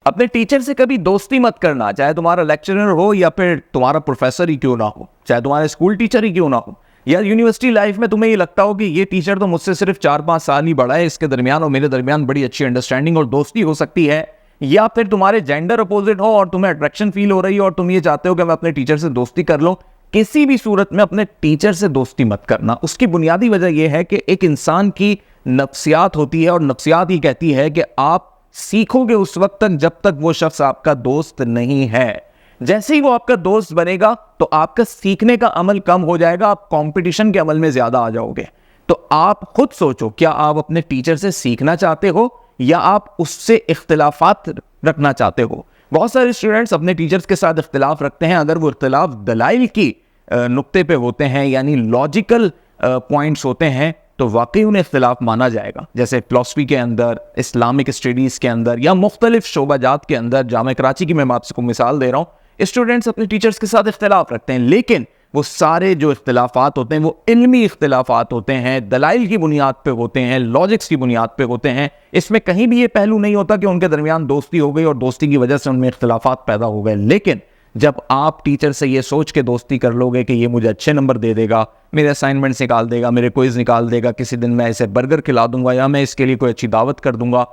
अपने टीचर से कभी दोस्ती मत करना, चाहे तुम्हारा लेक्चरर हो या फिर तुम्हारा प्रोफेसर ही क्यों ना हो, चाहे तुम्हारे स्कूल टीचर ही क्यों ना हो, या यूनिवर्सिटी लाइफ में तुम्हें ये लगता हो कि ये टीचर तो मुझसे सिर्फ 4-5 साल ही बड़ा है, इसके दरमियान और मेरे दरमियान बड़ी अच्छी अंडरस्टैंडिंग और दोस्ती हो सकती है, या फिर तुम्हारे जेंडर अपोजिट हो और तुम्हें अट्रैक्शन फील हो रही है और तुम ये चाहते हो कि मैं अपने टीचर से दोस्ती कर लूं, किसी भी सूरत में अपने टीचर से दोस्ती मत करना। उसकी बुनियादी वजह यह है कि एक इंसान की नफ्सियात होती है और नफ्सियात ही कहती है कि आप सीखोगे उस वक्त तक जब तक वो शख्स आपका दोस्त नहीं है। जैसे ही वो आपका दोस्त बनेगा तो आपका सीखने का अमल कम हो जाएगा, आप कंपटीशन के अमल में ज्यादा आ जाओगे। तो आप खुद सोचो, क्या आप अपने टीचर से सीखना चाहते हो या आप उससे इख्तिलाफात रखना चाहते हो? बहुत सारे स्टूडेंट्स अपने टीचर्स के साथ इख्तिलाफ रखते हैं, अगर वो इख्तिलाफ दलाइल की नुक्ते पे होते हैं यानी लॉजिकल पॉइंट्स होते हैं तो वाकई उन्हें इख्तिलाफ माना जाएगा। जैसे फिलॉसफी के अंदर, इस्लामिक स्टडीज़ के अंदर या मुख्तलिफ शोबाजात के अंदर, जामे कराची की मैं आपको मिसाल दे रहा हूँ, स्टूडेंट्स अपने टीचर्स के साथ इख्तिलाफ रखते हैं, लेकिन वो सारे जो इख्तिलाफात होते हैं वो इल्मी इख्तिलाफात होते हैं, दलाइल की बुनियाद पे होते हैं, लॉजिक्स की बुनियाद पे होते हैं। इसमें कहीं भी ये पहलू नहीं होता कि उनके दरमियान दोस्ती हो गई और दोस्ती की वजह से उनमें इख्तिलाफात पैदा हो गए। लेकिन जब आप टीचर से ये सोच के दोस्ती कर लोगे कि ये मुझे अच्छे नंबर दे देगा, मेरे असाइनमेंट्स निकाल देगा, मेरे क्विज निकाल देगा, किसी दिन मैं इसे बर्गर खिला दूंगा या मैं इसके लिए कोई अच्छी दावत कर दूंगा,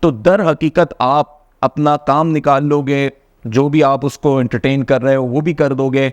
तो दर हकीकत आप अपना काम निकाल लोगे, जो भी आप उसको एंटरटेन कर रहे हो वो भी कर दोगे,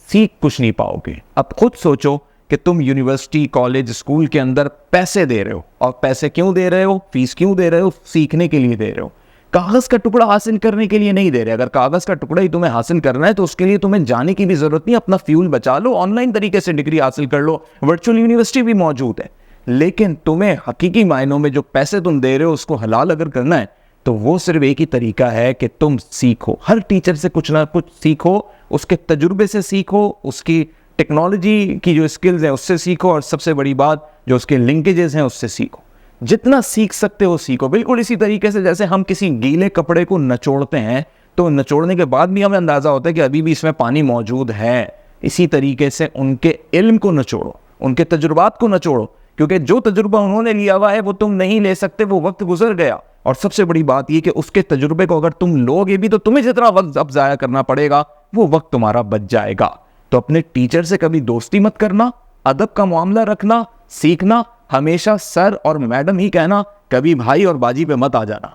सीख कुछ नहीं पाओगे। अब खुद सोचो कि तुम यूनिवर्सिटी, कॉलेज, स्कूल के अंदर पैसे दे रहे हो, और पैसे क्यों दे रहे हो, फीस क्यों दे रहे हो? सीखने के लिए दे रहे हो, कागज का टुकड़ा हासिल करने के लिए नहीं दे रहे। अगर कागज का टुकड़ा ही तुम्हें हासिल करना है तो उसके लिए तुम्हें जाने की भी जरूरत नहीं, अपना फ्यूल बचा लो, ऑनलाइन तरीके से डिग्री हासिल कर लो, वर्चुअल यूनिवर्सिटी भी मौजूद है। लेकिन तुम्हें हकीकी मायनों में जो पैसे तुम दे रहे हो उसको हलाल अगर करना है तो वो सिर्फ एक ही तरीका है कि तुम सीखो, हर टीचर से कुछ ना कुछ सीखो, उसके तजुर्बे से सीखो, उसकी टेक्नोलॉजी की जो स्किल्स हैं उससे सीखो, और सबसे बड़ी बात जो उसके लिंकेजेस हैं उससे सीखो। जितना सीख सकते हो सीखो। बिल्कुल इसी तरीके से जैसे हम किसी गीले कपड़े को निचोड़ते हैं तो निचोड़ने के बाद भी हमें अंदाजा होता है कि अभी भी इसमें पानी मौजूद है, इसी तरीके से उनके इल्म को निचोड़ो, उनके तजुर्बात को निचोड़ो, क्योंकि जो तजुर्बा उन्होंने लिया हुआ है वो तुम नहीं ले सकते, वो वक्त गुजर गया। और सबसे बड़ी बात ये कि उसके तजुर्बे को अगर तुम लोगे भी तो तुम्हें जितना वक्त अब जाया करना पड़ेगा वो वक्त तुम्हारा बच जाएगा। तो अपने टीचर से कभी दोस्ती मत करना, अदब का मामला रखना, सीखना, हमेशा सर और मैडम ही कहना, कभी भाई और बाजी पे मत आ जाना।